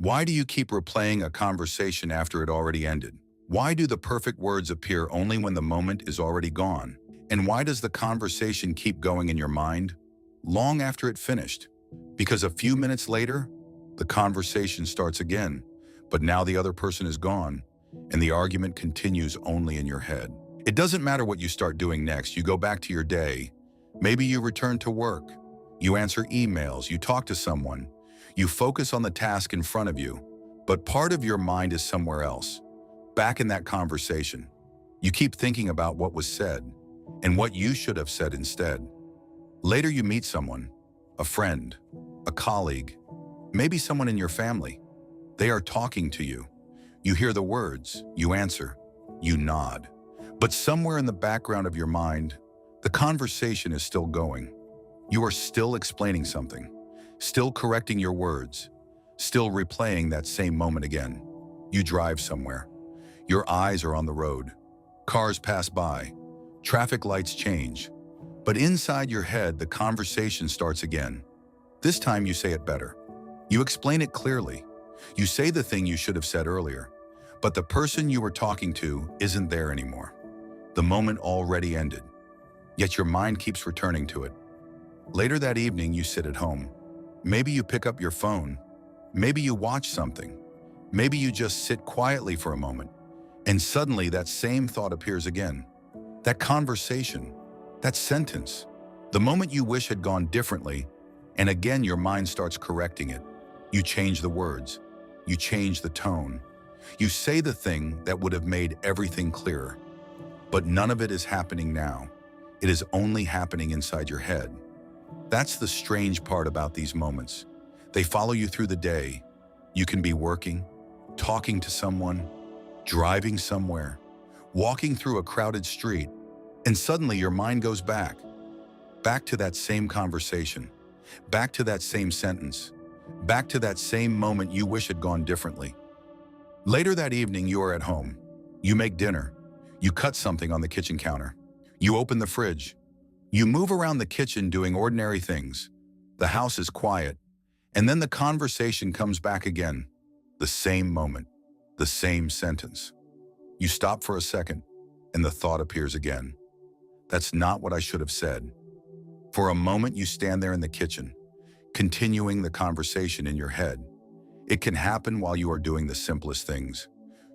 Why do you keep replaying a conversation after it already ended? Why do the perfect words appear only when the moment is already gone? And why does the conversation keep going in your mind long after it finished? Because a few minutes later, the conversation starts again, but now the other person is gone, and the argument continues only in your head. It doesn't matter what you start doing next. You go back to your day. Maybe you return to work. You answer emails. You talk to someone. You focus on the task in front of you, but part of your mind is somewhere else, back in that conversation. You keep thinking about what was said and what you should have said instead. Later you meet someone, a friend, a colleague, maybe someone in your family. They are talking to you. You hear the words, you answer, you nod. But somewhere in the background of your mind, the conversation is still going. You are still explaining something, still correcting your words, still replaying that same moment again. You drive somewhere. Your eyes are on the road. Cars pass by. Traffic lights change. But inside your head, the conversation starts again. This time you say it better. You explain it clearly. You say the thing you should have said earlier, but the person you were talking to isn't there anymore. The moment already ended, yet your mind keeps returning to it. Later that evening, you sit at home. Maybe you pick up your phone. Maybe you watch something. Maybe you just sit quietly for a moment, and suddenly that same thought appears again. That conversation, that sentence, the moment you wish had gone differently, and again your mind starts correcting it. You change the words. You change the tone. You say the thing that would have made everything clearer. But none of it is happening now. It is only happening inside your head. That's the strange part about these moments. They follow you through the day. You can be working, talking to someone, driving somewhere, walking through a crowded street, and suddenly your mind goes back to that same conversation, back to that same sentence, back to that same moment you wish had gone differently. Later that evening, you are at home. You make dinner. You cut something on the kitchen counter. You open the fridge. You move around the kitchen doing ordinary things. The house is quiet. And then the conversation comes back again. The same moment, the same sentence. You stop for a second, and the thought appears again. That's not what I should have said. For a moment, you stand there in the kitchen, continuing the conversation in your head. It can happen while you are doing the simplest things.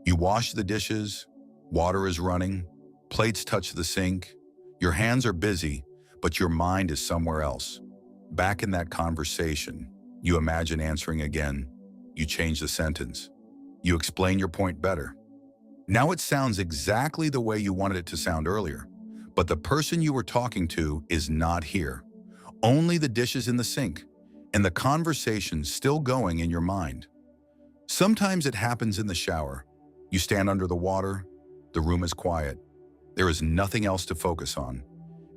You wash the dishes, water is running, plates touch the sink. Your hands are busy, but your mind is somewhere else. Back in that conversation, you imagine answering again. You change the sentence. You explain your point better. Now it sounds exactly the way you wanted it to sound earlier, but the person you were talking to is not here. Only the dishes in the sink, and the conversation still going in your mind. Sometimes it happens in the shower. You stand under the water, the room is quiet. There is nothing else to focus on.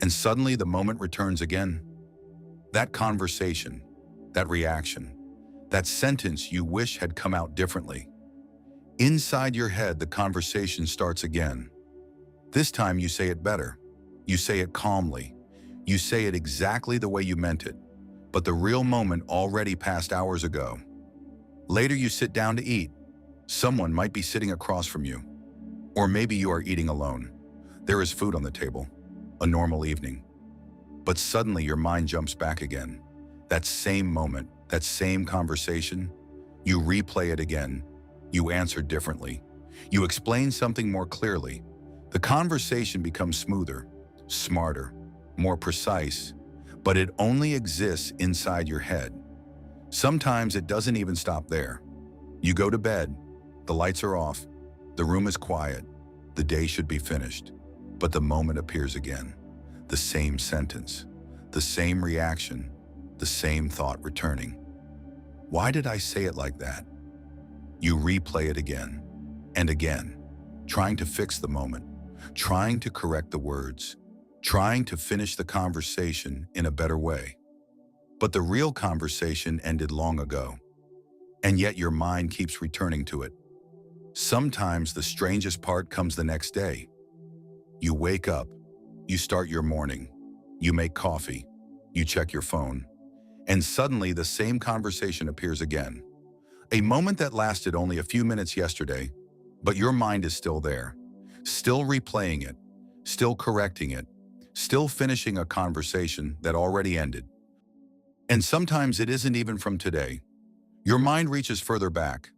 And suddenly the moment returns again. That conversation, that reaction, that sentence you wish had come out differently. Inside your head, the conversation starts again. This time you say it better. You say it calmly. You say it exactly the way you meant it. But the real moment already passed hours ago. Later you sit down to eat. Someone might be sitting across from you. Or maybe you are eating alone. There is food on the table, a normal evening. But suddenly your mind jumps back again. That same moment, that same conversation, you replay it again. You answer differently. You explain something more clearly. The conversation becomes smoother, smarter, more precise, but it only exists inside your head. Sometimes it doesn't even stop there. You go to bed, the lights are off, the room is quiet, the day should be finished, but the moment appears again. The same sentence, the same reaction, the same thought returning. Why did I say it like that? You replay it again and again, trying to fix the moment, trying to correct the words, trying to finish the conversation in a better way. But the real conversation ended long ago, and yet your mind keeps returning to it. Sometimes the strangest part comes the next day. You wake up, you start your morning, you make coffee, you check your phone, and suddenly the same conversation appears again. A moment that lasted only a few minutes yesterday, but your mind is still there, still replaying it, still correcting it, still finishing a conversation that already ended. And sometimes it isn't even from today. Your mind reaches further back.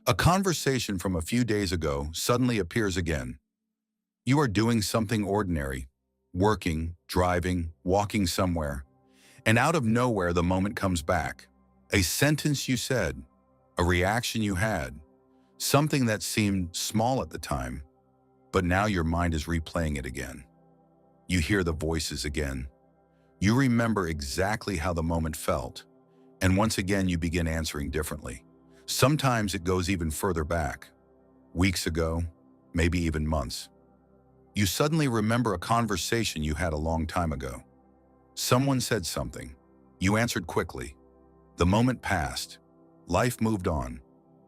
A conversation from a few days ago suddenly appears again. You are doing something ordinary, working, driving, walking somewhere, and out of nowhere the moment comes back. A sentence you said, a reaction you had, something that seemed small at the time, but now your mind is replaying it again. You hear the voices again. You remember exactly how the moment felt, and once again you begin answering differently. Sometimes it goes even further back, weeks ago, maybe even months. You suddenly remember a conversation you had a long time ago. Someone said something. You answered quickly. The moment passed. Life moved on.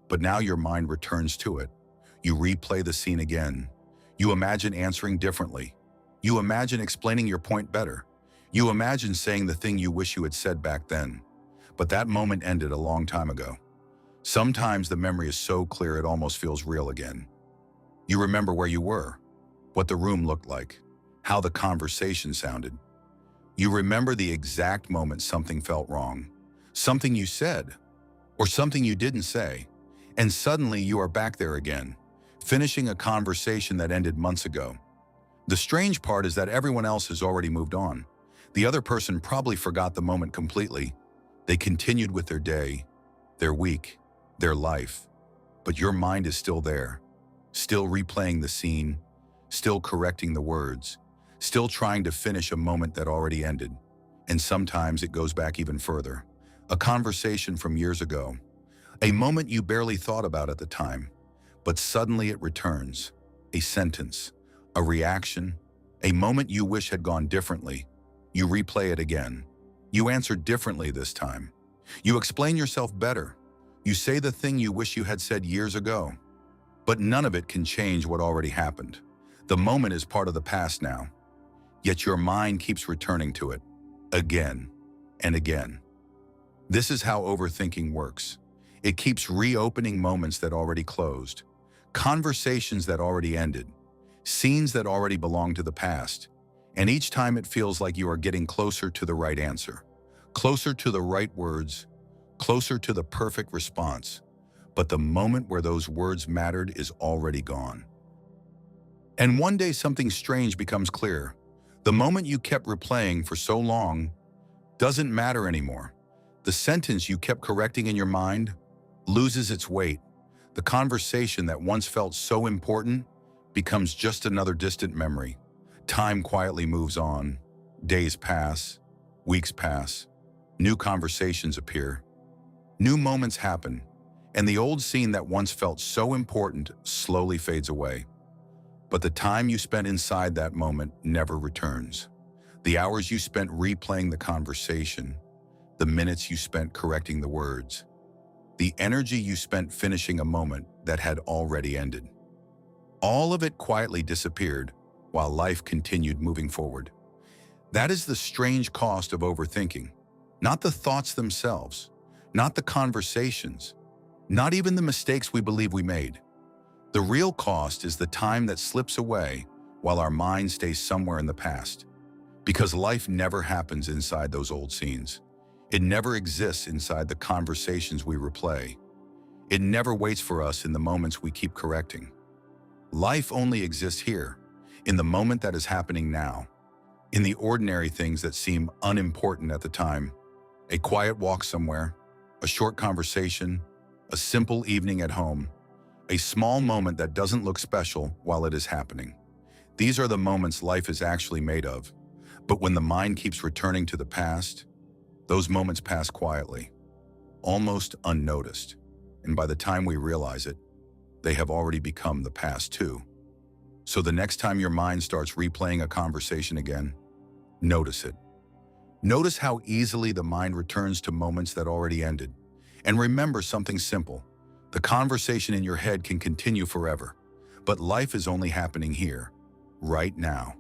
But now your mind returns to it. You replay the scene again. You imagine answering differently. You imagine explaining your point better. You imagine saying the thing you wish you had said back then. But that moment ended a long time ago. Sometimes the memory is so clear it almost feels real again. You remember where you were, what the room looked like, how the conversation sounded. You remember the exact moment something felt wrong, something you said, or something you didn't say, and suddenly you are back there again, finishing a conversation that ended months ago. The strange part is that everyone else has already moved on. The other person probably forgot the moment completely. They continued with their day, their week, their life. But your mind is still there, still replaying the scene, still correcting the words, still trying to finish a moment that already ended. And sometimes it goes back even further. A conversation from years ago, a moment you barely thought about at the time, but suddenly it returns. A sentence, a reaction, a moment you wish had gone differently. You replay it again. You answer differently this time. You explain yourself better. You say the thing you wish you had said years ago. But none of it can change what already happened. The moment is part of the past now. Yet your mind keeps returning to it, again and again. This is how overthinking works. It keeps reopening moments that already closed, conversations that already ended, scenes that already belong to the past. And each time it feels like you are getting closer to the right answer, closer to the right words, closer to the perfect response. But the moment where those words mattered is already gone. And one day something strange becomes clear. The moment you kept replaying for so long doesn't matter anymore. The sentence you kept correcting in your mind loses its weight. The conversation that once felt so important becomes just another distant memory. Time quietly moves on. Days pass. Weeks pass. New conversations appear. New moments happen. And the old scene that once felt so important slowly fades away. But the time you spent inside that moment never returns. The hours you spent replaying the conversation, the minutes you spent correcting the words, the energy you spent finishing a moment that had already ended. All of it quietly disappeared while life continued moving forward. That is the strange cost of overthinking. Not the thoughts themselves, not the conversations, not even the mistakes we believe we made. The real cost is the time that slips away while our mind stays somewhere in the past. Because life never happens inside those old scenes. It never exists inside the conversations we replay. It never waits for us in the moments we keep correcting. Life only exists here, in the moment that is happening now, in the ordinary things that seem unimportant at the time. A quiet walk somewhere, a short conversation, a simple evening at home, a small moment that doesn't look special while it is happening. These are the moments life is actually made of. But when the mind keeps returning to the past, those moments pass quietly, almost unnoticed. And by the time we realize it, they have already become the past too. So the next time your mind starts replaying a conversation again, notice it. Notice how easily the mind returns to moments that already ended. And remember something simple. The conversation in your head can continue forever, but life is only happening here, right now.